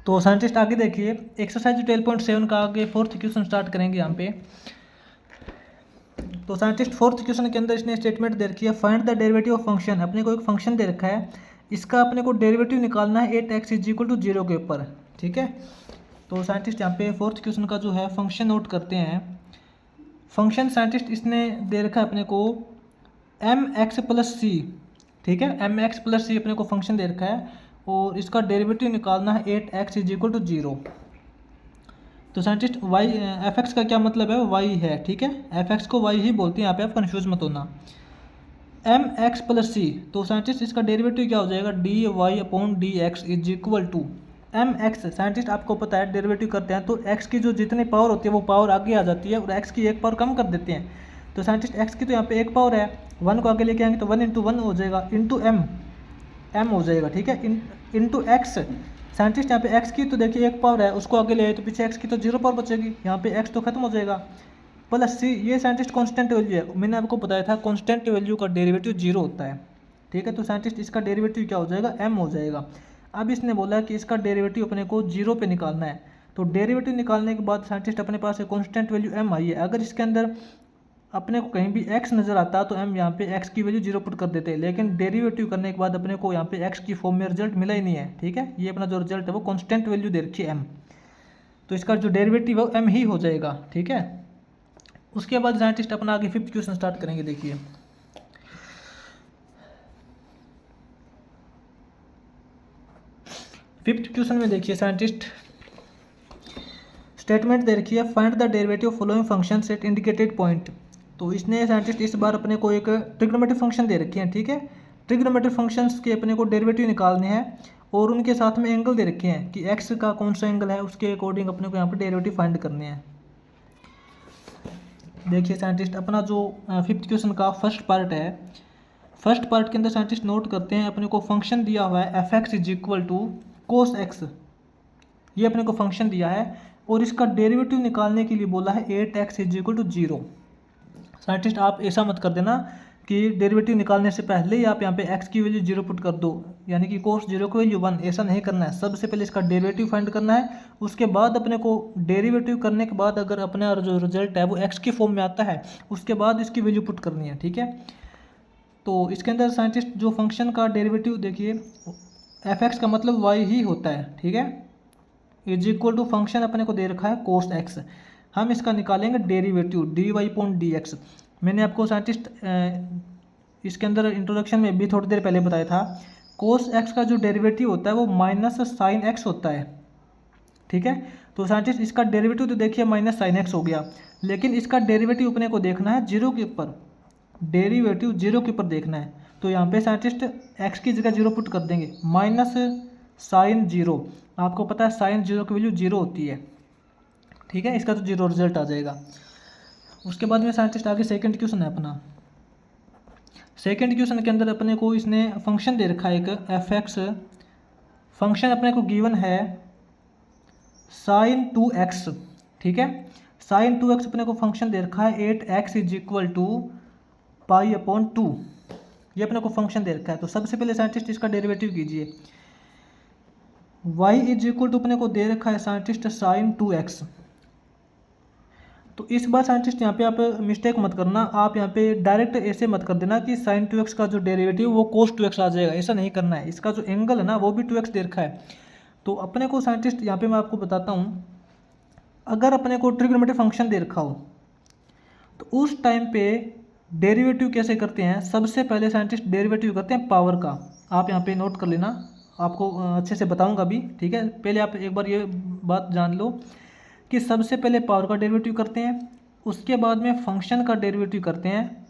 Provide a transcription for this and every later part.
तो साइंटिस्ट आगे देखिए एक्सरसाइज 12.7 का आगे फोर्थ क्वेश्चन स्टार्ट करेंगे यहाँ पे। तो साइंटिस्ट फोर्थ क्वेश्चन के अंदर इसने स्टेटमेंट दे रखी है, find the derivative of function. अपने को एक फंक्शन दे रखा है, इसका अपने को डेरिवेटिव निकालना है 8x इज इक्वल टू 0 के ऊपर। ठीक है, तो साइंटिस्ट यहाँ पे फोर्थ क्वेश्चन का जो है फंक्शन नोट करते हैं। फंक्शन साइंटिस्ट इसने दे रखा है अपने को mx+c। ठीक है, mx+c अपने को फंक्शन दे रखा है और इसका डेरिवेटिव निकालना है 8x इज इक्वल टू 0। तो साइंटिस्ट y f(x) का क्या मतलब है, y है। ठीक है, f(x) को y ही बोलते हैं, यहाँ पे आप कन्फ्यूज मत होना। mx+c, तो साइंटिस्ट इसका डेरिवेटिव क्या हो जाएगा, dy/dx is equal to mx। Scientist आपको पता है डेरिवेटिव करते हैं तो x की जो जितनी पावर होती है वो पावर आगे आ जाती है और x की एक पावर कम कर देते हैं। तो साइंटिस्ट x की तो यहाँ पे एक पावर है, 1 को आगे लेके आएंगे तो 1 × 1 हो जाएगा, इंटू m हो जाएगा। ठीक है, इंटू x। साइंटिस्ट यहाँ पे x की तो देखिए एक पावर है, उसको आगे ले आए तो पीछे x की तो 0 पावर बचेगी, यहाँ पे x तो खत्म हो जाएगा। प्लस c, ये साइंटिस्ट कांस्टेंट वैल्यू है, मैंने आपको बताया था कांस्टेंट वैल्यू का डेरिवेटिव 0 होता है। ठीक है, तो साइंटिस्ट इसका डेरिवेटिव क्या हो जाएगा, m हो जाएगा। अब इसने बोला कि इसका डेरिवेटिव अपने को 0 पे निकालना है, तो डेरिवेटिव निकालने के बाद साइंटिस्ट अपने पास एक कांस्टेंट वैल्यू m आई है। अगर इसके अंदर अपने को कहीं भी x नज़र आता तो m यहाँ पे x की वैल्यू 0 पुट कर देते हैं, लेकिन डेरिवेटिव करने के बाद अपने को यहाँ पे x की फॉर्म में रिजल्ट मिला ही नहीं है। ठीक है, ये अपना जो रिजल्ट है वो कांस्टेंट वैल्यू दे रखी है m, तो इसका जो डेरिवेटिव है m ही हो जाएगा। ठीक है, उसके बाद साइंटिस्ट अपना आगे फिफ्थ क्वेश्चन स्टार्ट करेंगे। देखिए फिफ्थ क्वेश्चन में देखिए साइंटिस्ट स्टेटमेंट दे रखी है, find the derivative following functions eight indicated point. तो इसने साइंटिस्ट इस बार अपने को एक ट्रिग्नोमेट्रिक फंक्शन दे रखे हैं। ठीक है, ट्रिग्नोमेट्रिक फंक्शंस के अपने को डेरिवेटिव निकालने हैं और उनके साथ में एंगल दे रखे हैं कि x का कौन सा एंगल है, उसके अकॉर्डिंग अपने को यहाँ पर डेरिवेटिव फाइंड करने हैं। देखिए साइंटिस्ट अपना जो फिफ्थ क्वेश्चन का फर्स्ट पार्ट है, फर्स्ट पार्ट के अंदर साइंटिस्ट नोट करते हैं अपने को फंक्शन दिया हुआ है f(x) is equal to cos x। ये अपने को फंक्शन दिया है और इसका डेरिवेटिव निकालने के लिए बोला है 8x is equal to 0। Scientist आप ऐसा मत कर देना कि डेरिवेटिव निकालने से पहले ही आप यहाँ पे x की वैल्यू 0 पुट कर दो, यानी कि cos 0 की वैल्यू 1, ऐसा नहीं करना है। सबसे पहले इसका डेरिवेटिव फाइंड करना है, उसके बाद अपने को डेरिवेटिव करने के बाद अगर अपना जो रिजल्ट है वो x की फॉर्म में आता है उसके बाद इसकी वैल्यू पुट करनी है। ठीक है, तो इसके अंदर साइंटिस्ट जो फंक्शन का डेरिवेटिव देखिए f(x) का मतलब y ही होता है। ठीक है, इज इक्वल टू फंक्शन अपने को दे रखा है cos x, हम इसका निकालेंगे डेरिवेटिव dy/dx। मैंने आपको साइंटिस्ट इसके अंदर इंट्रोडक्शन में भी थोड़ी देर पहले बताया था, cos x का जो डेरिवेटिव होता है वो -sin x होता है। ठीक है, तो साइंटिस्ट इसका डेरिवेटिव तो देखिए -sin x हो गया, लेकिन इसका डेरिवेटिव अपने को देखना है 0 के ऊपर, डेरिवेटिव 0 के ऊपर देखना है। तो यहाँ पे साइंटिस्ट x की जगह 0 पुट कर देंगे, -sin 0। आपको पता है sin 0 की वैल्यू 0 होती है। ठीक है, इसका तो 0 रिजल्ट आ जाएगा। उसके बाद में साइंटिस्ट आगे सेकंड क्वेश्चन है अपना। सेकंड क्वेश्चन के अंदर अपने को इसने फंक्शन दे रखा है एक f(x), फंक्शन अपने को गिवन है sin 2x। ठीक है, sin 2x अपने को फंक्शन दे रखा है 8x इज इक्वल टू π/2, ये अपने को फंक्शन दे रखा है। तो सबसे पहले साइंटिस्ट इसका डेरिवेटिव कीजिए, y इज इक्वल टू अपने को दे रखा है साइंटिस्ट sin 2x। तो इस बार साइंटिस्ट यहाँ पे आप मिस्टेक मत करना, आप यहाँ पे डायरेक्ट ऐसे मत कर देना कि sin 2x का जो डेरिवेटिव वो cos 2x आ जाएगा, ऐसा नहीं करना है। इसका जो एंगल है ना वो भी 2x दे रखा है। तो अपने को साइंटिस्ट यहाँ पे मैं आपको बताता हूँ, अगर अपने को ट्रिग्नोमेट्रिक फंक्शन दे रखा हो तो उस टाइम पे डेरिवेटिव कैसे करते हैं, सबसे पहले साइंटिस्ट डेरिवेटिव करते हैं पावर का। आप यहाँ पे नोट कर लेना, आपको अच्छे से बताऊंगा भी। ठीक है, पहले आप एक बार ये बात जान लो कि सबसे पहले पावर का डेरिवेटिव करते हैं, उसके बाद में फंक्शन का डेरिवेटिव करते हैं,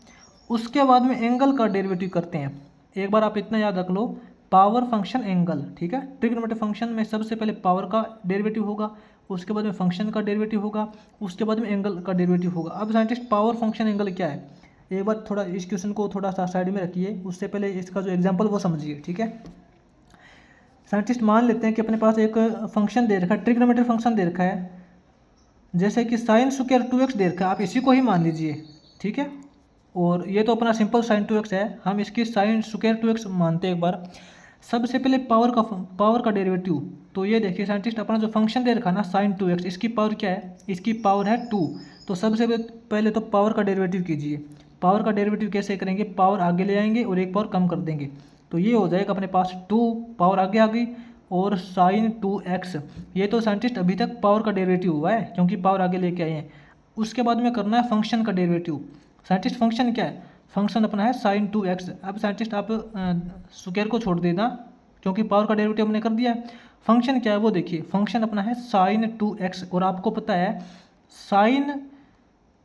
उसके बाद में एंगल का डेरिवेटिव करते हैं। एक बार आप इतना याद रख लो, पावर फंक्शन एंगल। ठीक है, ट्रिग्नोमेट्रिक फंक्शन में सबसे पहले पावर का डेरिवेटिव होगा, उसके बाद में फंक्शन का डेरिवेटिव होगा, उसके बाद में एंगल का डेरिवेटिव होगा। अब साइंटिस्ट पावर फंक्शन एंगल क्या है, एक बार थोड़ा इस क्वेश्चन को थोड़ा सा साइड में रखिए, उससे पहले इसका जो एग्जाम्पल वो समझिए। ठीक है, साइंटिस्ट मान लेते हैं कि अपने पास एक फंक्शन दे रखा है, ट्रिग्नोमेट्रिक फंक्शन दे रखा है, जैसे कि sin स्क्वायर 2x दे रखा है, आप इसी को ही मान लीजिए। ठीक है, और ये तो अपना सिंपल sin 2x है, हम इसकी sin स्क्वायर 2x मानते हैं एक बार। सबसे पहले पावर का डेरिवेटिव, तो ये देखिए साइंटिस्ट अपना जो फंक्शन दे रखा है ना साइन 2x, इसकी पावर क्या है, इसकी पावर है 2। तो सबसे पहले तो पावर का डेरिवेटिव कीजिए। पावर का डेरिवेटिव कैसे करेंगे, पावर आगे ले आएंगे और एक पावर कम कर देंगे, तो ये हो जाएगा अपने पास 2, पावर आगे आ गई और साइन 2x। ये तो साइंटिस्ट अभी तक पावर का डेरिवेटिव हुआ है क्योंकि पावर आगे लेके आए हैं। उसके बाद में करना है फंक्शन का डेरिवेटिव। साइंटिस्ट फंक्शन क्या है, फंक्शन अपना है साइन 2x। अब साइंटिस्ट आप स्क्वायर को छोड़ देना क्योंकि पावर का डेरिवेटिव हमने कर दिया है। फंक्शन क्या है वो देखिए, फंक्शन अपना है साइन 2x और आपको पता है साइन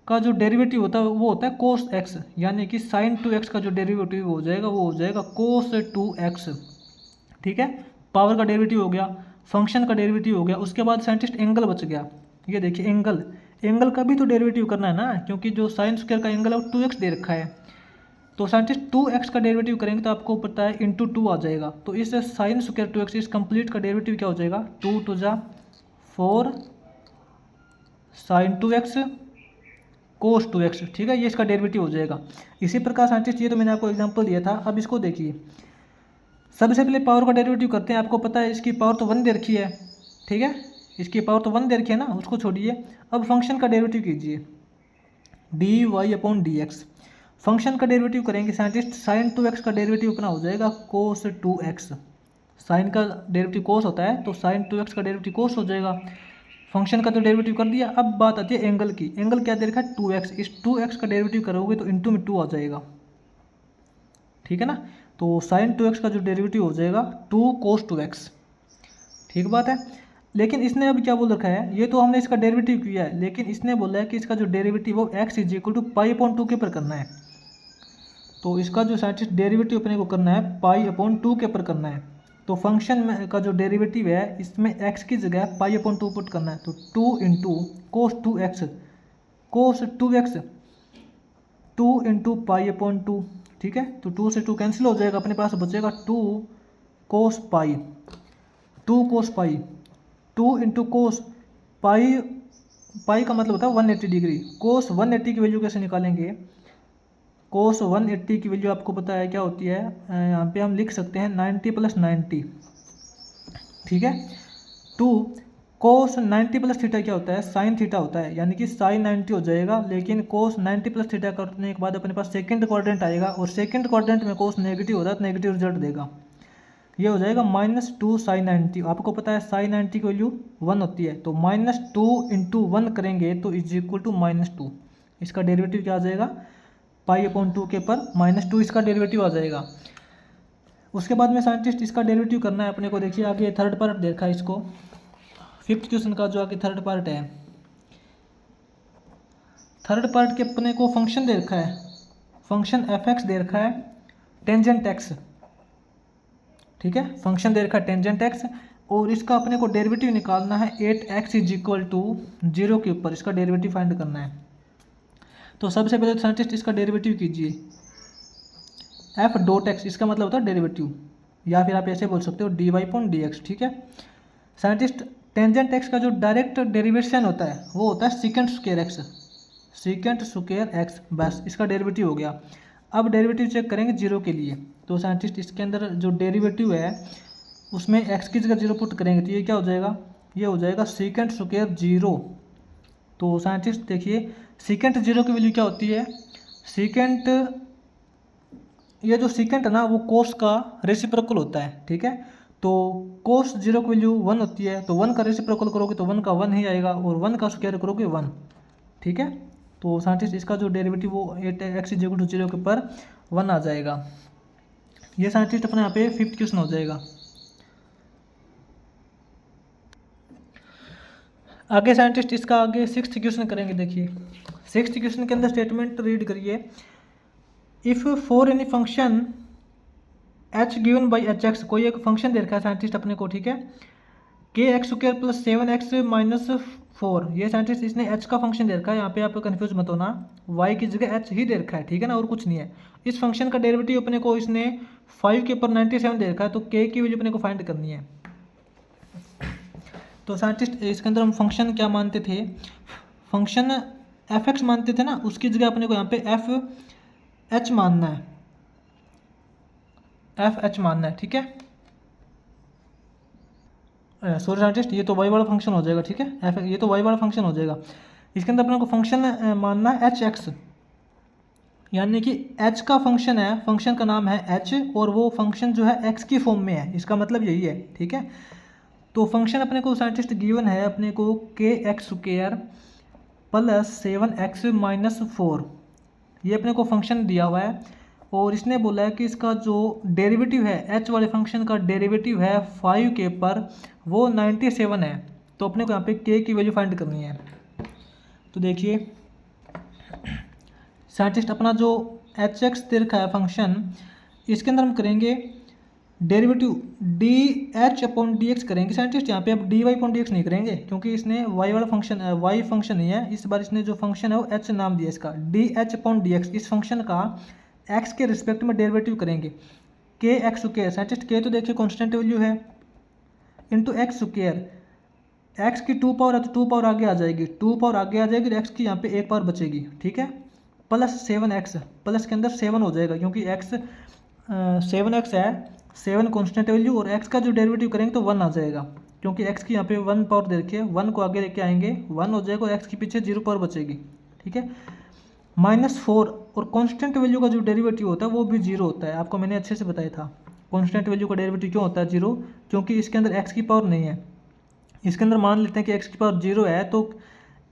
का जो डेरिवेटिव होता है वो होता है कोस x, यानी कि साइन 2x का जो डेरिवेटिव हो जाएगा वो हो जाएगा कोस 2x। ठीक है, पावर का डेरिवेटिव हो गया, फंक्शन का डेरिवेटिव हो गया। उसके बाद साइंटिस्ट एंगल बच गया। ये देखिए एंगल, एंगल का भी तो डेरिवेटिव करना है ना, क्योंकि जो साइन स्क्वायर का एंगल है वो 2x दे रखा है। तो साइंटिस्ट 2x का डेरिवेटिव करेंगे तो आपको पता है इंटू 2 आ जाएगा। तो इस साइन स्क्वायर 2x इस कंप्लीट का डेरिवेटिव क्या हो जाएगा, 2 टू जा 4 साइन 2x कोस 2x। ठीक है, ये इसका डेरिवेटिव हो जाएगा। इसी प्रकार साइंटिस्ट ये तो मैंने आपको एग्जांपल दिया था। अब इसको देखिए, सबसे पहले पावर का डेरिवेटिव करते हैं। आपको पता है इसकी पावर तो 1 दे रखी है, ठीक है, इसकी पावर तो 1 दे रखी है ना, उसको छोड़िए। अब फंक्शन का डेरिवेटिव कीजिए, d y upon d x. Function का डेरिवेटिव करेंगे साइंटिस्ट, साइन 2x का डेरिवेटिव अपना हो जाएगा कोस 2x। साइन का डेरिवेटिव कोस होता है तो साइन 2x का डेरिवेटिव कोस हो जाएगा। फंक्शन का तो डेरिवेटिव कर दिया। अब बात आती है एंगल की। एंगल क्या दे रखा है, 2x। इस 2x का डेरिवेटिव करोगे तो इंटू में 2 आ जाएगा, ठीक है ना। तो साइन 2x का जो डेरिवेटिव हो जाएगा 2 कोस 2x। ठीक बात है। लेकिन इसने अभी क्या बोल रखा है, ये तो हमने इसका डेरिवेटिव किया है, लेकिन इसने बोला है कि इसका जो डेरिवेटिव वो x is equal to pi upon 2 के ऊपर करना है। तो इसका जो साइंटिस्ट डेरिवेटिव अपने को करना है पाई अपॉन 2 के ऊपर करना है। तो फंक्शन में का जो डेरिवेटिव है इसमें x की जगह पाई अपॉन 2 पुट करना है। तो 2 इंटू कोस 2x, कोस 2x 2 इंटू पाई अपॉन 2। ठीक है, तो 2 से 2 कैंसिल हो जाएगा, अपने पास बचेगा 2 कोस पाई, 2 कोस पाई, 2 इंटू कोस पाई। पाई का मतलब होता है 180 डिग्री। कोस 180 की वैल्यू कैसे निकालेंगे, कोस 180 की वैल्यू आपको पता है क्या होती है, यहाँ पे हम लिख सकते हैं 90 प्लस 90। ठीक है, 2 कोस 90 प्लस थीटा क्या होता है, साइन थीटा होता है, यानी कि साइन 90 हो जाएगा। लेकिन कोस 90 प्लस थीटा करने के बाद अपने पास सेकंड क्वाड्रेंट आएगा और सेकंड क्वाड्रेंट में कोस नेगेटिव होता है तो नेगेटिव रिजल्ट देगा। ये हो जाएगा -2 साइन 90। आपको पता है साइन 90 की वैल्यू 1 होती है, तो -2 इंटू 1 करेंगे तो इज इक्वल टू -2। इसका डेरिवेटिव क्या आ जाएगा, पाई अपॉन 2 के पर -2 इसका डेरिवेटिव आ जाएगा। उसके बाद में साइंटिस्ट इसका डेरिवेटिव करना है अपने को। देखिए आगे थर्ड पार्ट देखा है इसको, 5th क्वेश्चन का जो आगे थर्ड पार्ट है, थर्ड पार्ट के अपने को फंक्शन दे रखा है, फंक्शन f(x) दे रखा है, टेंजेंट x। ठीक है, फंक्शन दे रखा है टेंजेंट x और इसका अपने को डेरिवेटिव निकालना है 8x इज इक्वल टू 0 के ऊपर, इसका डेरिवेटिव फाइंड करना है। तो सबसे पहले साइंटिस्ट इसका डेरिवेटिव कीजिए, f डॉट x, इसका मतलब होता है डेरिवेटिव, या फिर आप ऐसे बोल सकते हो dy अपॉन dx। ठीक है, साइंटिस्ट टेंजेंट x का जो डायरेक्ट डेरिवेशन होता है वो होता है second square x, second square x, बस इसका डेरिवेटिव हो गया। अब डेरिवेटिव चेक करेंगे 0 के लिए। तो साइंटिस्ट इसके अंदर जो डेरिवेटिव है उसमें x की जगह 0 पुट करेंगे तो ये क्या हो जाएगा, ये हो जाएगा सेकंड स्क्वायर 0। तो साइंटिस्ट देखिए सेकंड 0 की वैल्यू क्या होती है, सेकंड, ये जो सेकंड है ना वो कोस का रेसिप्रोकल होता है। ठीक है, तो कोस 0 की वैल्यू 1 होती है, तो 1 का रेसिप्रोकल करोगे तो 1 का 1 ही आएगा और 1 का स्क्वायर करोगे 1। ठीक है, तो साइंटिस्ट इसका जो डेरिवेटिव वो 8x इज इक्वल टू 0 के ऊपर 1 आ जाएगा। ये साइंटिस्ट अपने यहाँ पे 5th क्वेश्चन हो जाएगा। आगे साइंटिस्ट इसका आगे 6th क्वेश्चन करेंगे। देखिए 6th क्वेश्चन के अंदर स्टेटमेंट रीड करिए, if for any function h given by hx, कोई एक फंक्शन दे रखा है साइंटिस्ट अपने को। ठीक है, kx² प्लस 7x माइनस 4, ये साइंटिस्ट इसने h का फंक्शन दे रखा है। यहाँ पे आप कंफ्यूज मत होना, y की जगह h ही दे रखा है, ठीक है ना, और कुछ नहीं है। इस फंक्शन का डेरिवेटिव अपने को इसने 5 के ऊपर 97 दे रखा है, तो k की वैल्यू अपने को फाइंड करनी है। तो साइंटिस्ट इसके अंदर हम फंक्शन क्या मानते थे, फंक्शन f(x) मानते थे ना, उसकी जगह अपने को यहाँ पे f(h) मानना है, f(h) मानना है। ठीक है, सॉरी साइंटिस्ट, ये तो वाई वाला फंक्शन हो जाएगा, ठीक है, एफ ये तो वाई वाला फंक्शन हो जाएगा। इसके अंदर अपने को फंक्शन मानना है एच एक्स, यानी कि एच का फंक्शन है, फंक्शन का नाम है एच, और वो फंक्शन जो है एक्स की फॉर्म में है, इसका मतलब यही है, ठीक है। तो फंक्शन अपने को साइंटिस्ट गिवन है अपने को के एक्स स्क्वायर प्लस 7x-4, ये अपने को फंक्शन दिया हुआ है, और इसने बोला है कि इसका जो डेरिवेटिव है एच वाले फंक्शन का डेरिवेटिव है 5k पर, वो 97 है। तो अपने को यहाँ पे k की वैल्यू फाइंड करनी है। तो देखिए साइंटिस्ट अपना जो एच एक्स दे रखा है फंक्शन, इसके अंदर हम करेंगे derivative d h upon d x करेंगे साइंटिस्ट। यहाँ पे अब d y upon d x नहीं करेंगे, क्योंकि इसने वाई वाला फंक्शन वाई फंक्शन नहीं है, इस बार इसने जो फंक्शन है वो एच नाम दिया इसका, D h upon d x. इस फंक्शन का एक्स के रिस्पेक्ट में डेरिवेटिव करेंगे के एक्स स्क्वायर। साइंटिस्ट के तो देखिए कॉन्स्टेंट वैल्यू है, इंटू एक्स स्क्वायर, एक्स की 2 पावर है तो 2 पावर आगे आ जाएगी, 2 पावर आगे आ जाएगी, एक्स की यहाँ पे 1 पावर बचेगी, ठीक है, प्लस 7x, प्लस के अंदर 7 हो जाएगा, क्योंकि x 7x है, 7 कॉन्स्टेंट वैल्यू, और x का जो डेरिवेटिव करेंगे तो 1 आ जाएगा, क्योंकि x की यहाँ पे 1 पावर दे रखी है, 1 को आगे लेके आएंगे 1 हो जाएगा, और x के पीछे 0 पावर बचेगी, ठीक है, -4, और कॉन्स्टेंट वैल्यू का जो डेरिवेटिव होता है वो भी 0 होता है, आपको मैंने अच्छे से बताया था। कॉन्स्टेंट वैल्यू का डेरिवेटिव क्यों होता है 0, क्योंकि इसके अंदर x की पावर नहीं है। इसके अंदर मान लेते हैं कि x की पावर 0 है, तो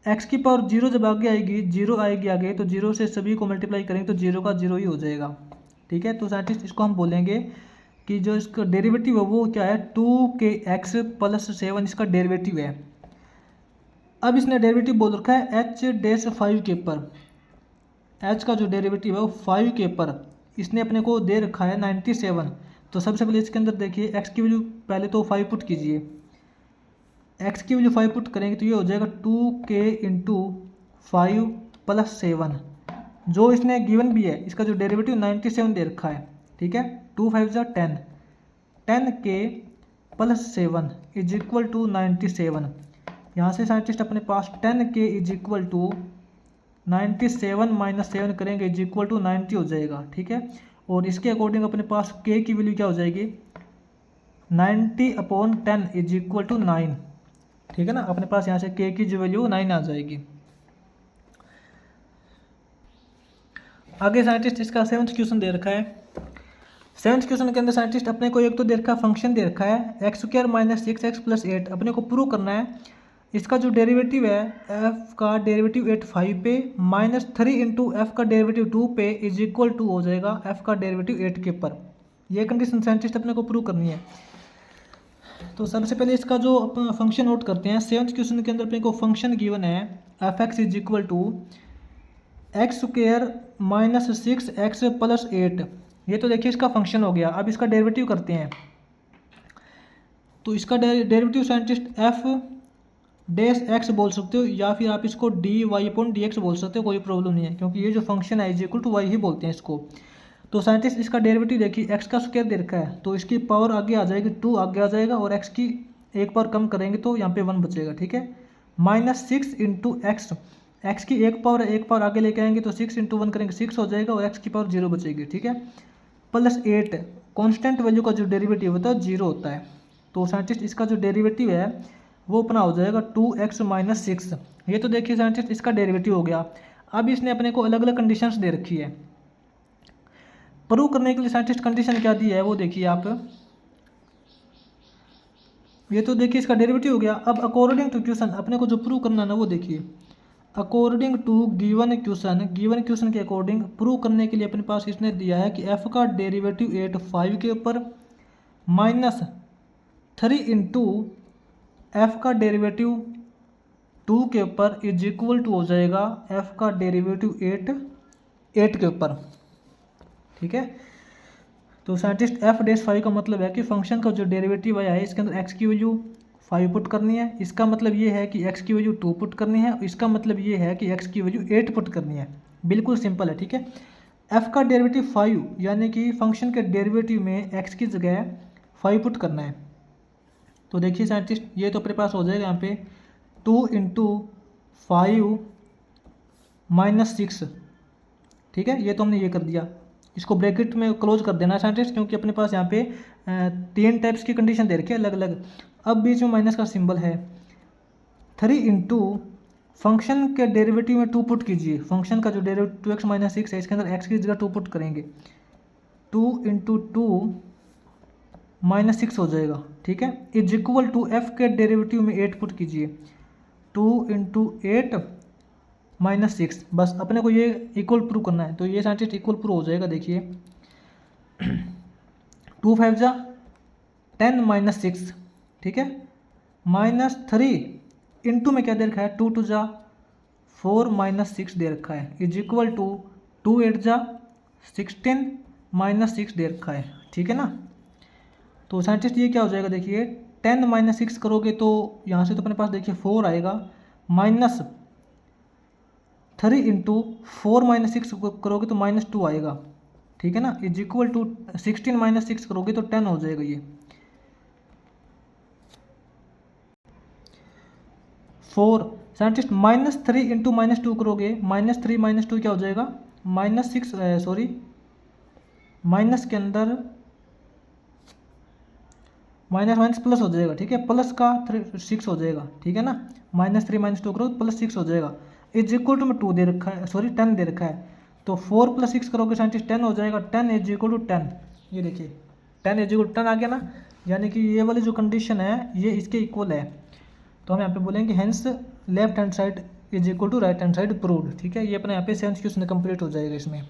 x की पावर 0 जब आगे आएगी, 0 आएगी आगे, तो 0 से सभी को मल्टीप्लाई करेंगे तो 0 का 0 ही हो जाएगा, ठीक है। तो साइंटिस्ट इसको हम बोलेंगे कि जो इसका डेरिवेटिव है वो क्या है, 2kx प्लस 7 इसका डेरिवेटिव है। अब इसने डेरिवेटिव बोल रखा है h डैश 5k पर, h का जो डेरिवेटिव है वो 5k पर, इसने अपने को दे रखा है 97। तो सबसे पहले इसके अंदर देखिए x की वैल्यू पहले तो 5 पुट कीजिए, x की वैल्यू 5 पुट करेंगे तो ये हो जाएगा 2k इंटू 5 प्लस 7, जो इसने गिवन भी है, इसका जो डेरिवेटिव 97 दे रखा है, ठीक है, 2 5 जा 10, 10k plus 7 is equal to 97। यहाँ से साइंटिस्ट अपने पास 10k is equal to 97 minus 7 करेंगे इज इक्वल टू 90 हो जाएगा, ठीक है। और इसके अकॉर्डिंग अपने पास k की वैल्यू क्या हो जाएगी, 90/10 इज इक्वल टू 9, ठीक है ना। अपने पास यहाँ से k की जो वैल्यू 9 आ जाएगी। आगे साइंटिस्ट इसका 7th क्वेश्चन दे रखा है। 7th क्वेश्चन के अंदर साइंटिस्ट अपने को एक तो दे रखा फंक्शन दे रखा है x² माइनस 6x प्लस 8, अपने को प्रूव करना है इसका जो डेरिवेटिव है f का डेरिवेटिव 8 5 पे माइनस 3 इंटू एफ का डेरिवेटिव 2 पे इज इक्वल टू हो जाएगा f का डेरिवेटिव 8 के पर। यह कंडीशन साइंटिस्ट अपने को प्रूव करनी है। तो सबसे पहले इसका जो अपन फंक्शन नोट करते हैं। 7th क्वेश्चन के अंदर अपने को फंक्शन गिवन है f x is equal to x square minus 6x plus 8, ये तो देखिए इसका फंक्शन हो गया। अब इसका डेरिवेटिव करते हैं, तो इसका derivative scientist f dash x बोल सकते हो, या फिर आप इसको d y upon d x बोल सकते हो, कोई प्रॉब्लम नहीं है, क्योंकि ये जो फंक्शन है इज इक्वल टू वाई ही बोलते हैं इसको। तो साइंटिस्ट इसका डेरिवेटिव देखिए, एक्स का स्क्वायर दे रखा है तो इसकी पावर आगे आ जाएगी, 2 आगे आ जाएगा, और एक्स की 1 पावर कम करेंगे तो यहाँ पे 1 बचेगा, ठीक है। -6 इंटू एक्स, एक्स की 1 पावर 1 पावर आगे लेके आएंगे तो 6 इंटू 1 करेंगे 6 हो जाएगा, और एक्स की पावर 0 बचेगी, ठीक है, प्लस 8, कॉन्स्टेंट वैल्यू का जो डेरिवेटिव होता है 0 होता है। तो साइंटिस्ट इसका जो डेरिवेटिव है वो अपना हो जाएगा 2x माइनस 6। ये तो देखिए साइंटिस्ट इसका डेरिवेटिव हो गया। अब इसने अपने को अलग अलग कंडीशंस दे रखी है। प्रूव करने के लिए साइंटिस्ट कंडीशन क्या दी है वो देखिए आप, ये तो देखिए इसका डेरिवेटिव हो गया। अब अकॉर्डिंग टू क्वेश्चन अपने को जो प्रूव करना है ना वो देखिए, अकॉर्डिंग टू गिवन क्वेश्चन के अकॉर्डिंग प्रूव करने के लिए अपने पास इसने दिया है कि f का डेरिवेटिव 8 5 के ऊपर माइनस 3 इंटू एफ का डेरिवेटिव 2 के ऊपर इज इक्वल टू हो जाएगा f का डेरिवेटिव 8 के ऊपर, ठीक है। तो साइंटिस्ट एफ डैश 5 का मतलब है कि फंक्शन का जो डेरिवेटिव आया है इसके अंदर x की वैल्यू 5 पुट करनी है, इसका मतलब ये है कि x की वैल्यू 2 पुट करनी है, इसका मतलब ये है कि x की वैल्यू 8 पुट करनी है। बिल्कुल सिंपल है, ठीक है। f का डेरिवेटिव 5 यानी कि फंक्शन के डेरिवेटिव में x की जगह 5 पुट करना है। तो देखिए साइंटिस्ट ये तो अपने पास हो जाएगा यहाँ पे 2 इंटू 5 माइनस 6, ठीक है, ये तो हमने ये कर दिया। इसको ब्रैकेट में क्लोज कर देना साइंटिस्ट, क्योंकि अपने पास यहाँ पे 3 टाइप्स की कंडीशन दे रखी है अलग अलग। अब बीच में माइनस का सिंबल है, 3 इंटू फंक्शन के डेरिवेटिव में 2 पुट कीजिए, फंक्शन का जो डेरिवेटिव 2x माइनस 6 है इसके अंदर x की जगह 2 पुट करेंगे, 2 इंटू 2 माइनस 6 हो जाएगा, ठीक है, इज इक्वल टू f के डेरिवेटिव में 8 पुट कीजिए, 2 इंटू 8 माइनस 6, बस अपने को ये इक्वल प्रूव करना है, तो ये साइंटिस्ट इक्वल प्रूव हो जाएगा। देखिए 2 5 जा 10 माइनस 6, ठीक है, माइनस 3 इंटू में क्या दे रखा है, 2 2 जा 4 माइनस 6 दे रखा है, इज इक्वल टू 2 8 जा 16 माइनस 6 दे रखा है, ठीक है ना। तो साइंटिस्ट ये क्या हो जाएगा, देखिए 10 माइनस 6 करोगे तो यहाँ से तो अपने पास देखिए 4 आएगा, माइनस 3 इंटू 4 माइनस 6 करोगे तो माइनस 2 आएगा, ठीक है ना, इज इक्वल टू 16 माइनस 6 करोगे तो 10 हो जाएगा ये 4। साइंटिस्ट माइनस 3 इंटू माइनस 2 करोगे, माइनस 3 माइनस 2 क्या हो जाएगा, माइनस 6, सॉरी माइनस के अंदर माइनस माइनस प्लस हो जाएगा, ठीक है, प्लस का 6 हो जाएगा, ठीक है ना, माइनस 3 माइनस 2 करो प्लस 6 हो जाएगा, इज इक्वल टू में 2 दे रखा है, सॉरी 10 दे रखा है, तो 4 प्लस 6 करोगे साइंटिस्ट 10 हो जाएगा, 10 इज इक्वल टू 10, ये देखिए 10 इज इक्वल टू 10 आ गया ना, यानी कि ये वाली जो कंडीशन है ये इसके इक्वल है, तो हम यहाँ पे बोलेंगे hence left hand side is equal to right hand side proved, ठीक है, ये अपने यहाँ पे 7th क्वेश्चन कंप्लीट हो जाएगा इसमें।